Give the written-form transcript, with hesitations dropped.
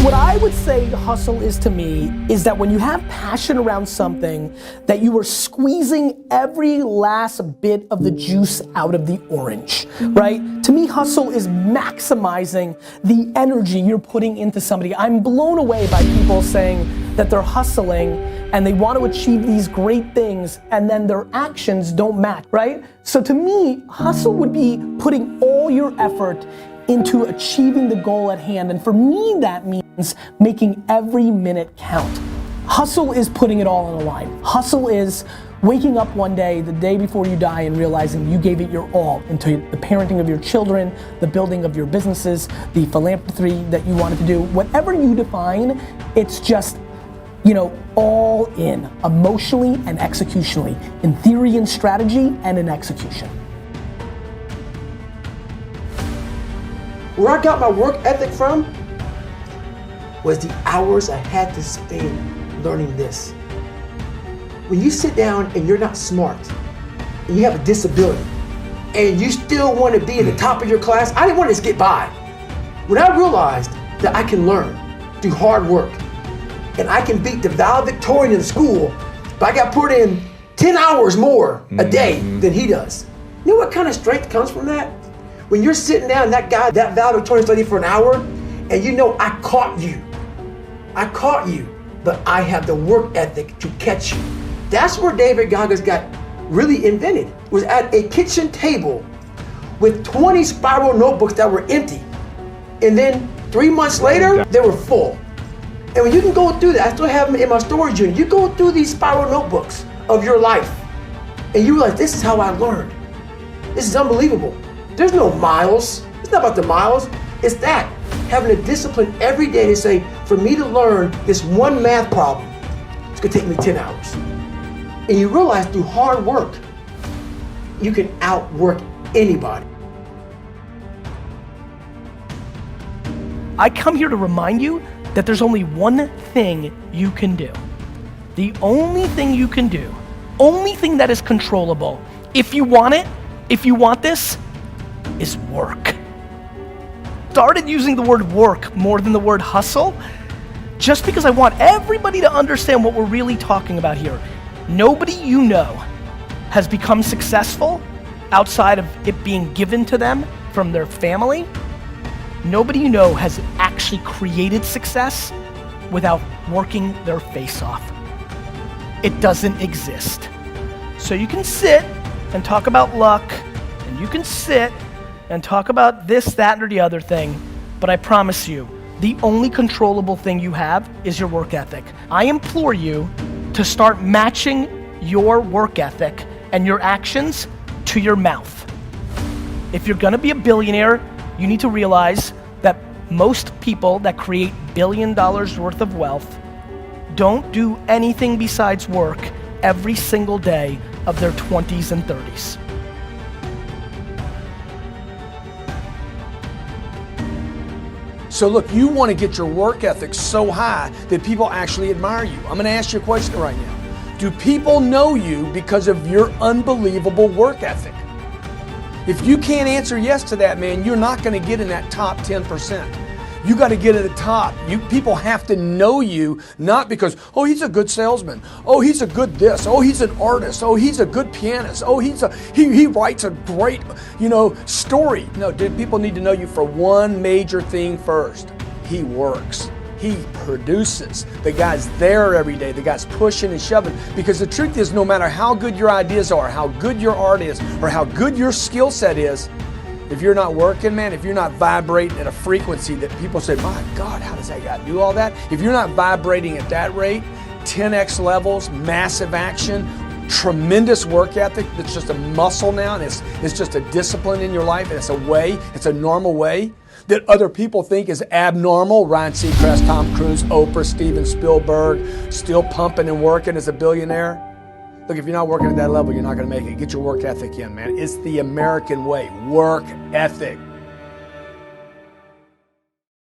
What I would say hustle is to me is that when you have passion around something, that you are squeezing every last bit of the juice out of the orange, right? To me, hustle is maximizing the energy you're putting into somebody. I'm blown away by people saying that they're hustling and they want to achieve these great things and then their actions don't match, right? So to me, hustle would be putting all your effort into achieving the goal at hand. And for me, that means making every minute count. Hustle is putting it all on the line. Hustle is waking up one day, the day before you die, and realizing you gave it your all into the parenting of your children, the building of your businesses, the philanthropy that you wanted to do. Whatever you define, it's just, all in, emotionally and executionally, in theory and strategy and in execution. Where I got my work ethic from was the hours I had to spend learning this. When you sit down and you're not smart, and you have a disability, and you still want to be at the top of your class, I didn't want to just get by. When I realized that I can learn through hard work, and I can beat the valedictorian in school, but I got put in 10 hours more a day than he does. You know what kind of strength comes from that? When you're sitting down, that valedictorian studied for an hour, and I caught you, but I have the work ethic to catch you. That's where David Goggins got really invented, was at a kitchen table with 20 spiral notebooks that were empty. And then 3 months later, they were full. And when you can go through that, I still have them in my storage unit, you go through these spiral notebooks of your life, and you realize this is how I learned. This is unbelievable. There's no miles. It's not about the miles. It's that, having a discipline every day to say, for me to learn this one math problem, it's gonna take me 10 hours. And you realize through hard work, you can outwork anybody. I come here to remind you that there's only one thing you can do. The only thing you can do, only thing that is controllable, if you want it, if you want this, is work. Started using the word work more than the word hustle, just because I want everybody to understand what we're really talking about here. Nobody you know has become successful outside of it being given to them from their family. Nobody you know has actually created success without working their face off. It doesn't exist. So you can sit and talk about luck, and you can sit and talk about this, that, or the other thing, but I promise you, the only controllable thing you have is your work ethic. I implore you to start matching your work ethic and your actions to your mouth. If you're gonna be a billionaire, you need to realize that most people that create $1 billion worth of wealth don't do anything besides work every single day of their 20s and 30s. So look, you want to get your work ethic so high that people actually admire you. I'm going to ask you a question right now. Do people know you because of your unbelievable work ethic? If you can't answer yes to that, man, you're not going to get in that top 10%. You got to get at the top. People have to know you, not because, oh, he's a good salesman. Oh, he's a good this. Oh, he's an artist. Oh, he's a good pianist. Oh, he writes a great, story. No, dude, people need to know you for one major thing first. He works. He produces. The guy's there every day. The guy's pushing and shoving. Because the truth is, no matter how good your ideas are, how good your art is, or how good your skill set is, if you're not working, man, if you're not vibrating at a frequency that people say, my God, how does that guy do all that? If you're not vibrating at that rate, 10x levels, massive action, tremendous work ethic that's just a muscle now, and it's just a discipline in your life, and it's a way, it's a normal way that other people think is abnormal. Ryan Seacrest, Tom Cruise, Oprah, Steven Spielberg, still pumping and working as a billionaire. Look, if you're not working at that level, you're not going to make it. Get your work ethic in, man. It's the American way. Work ethic.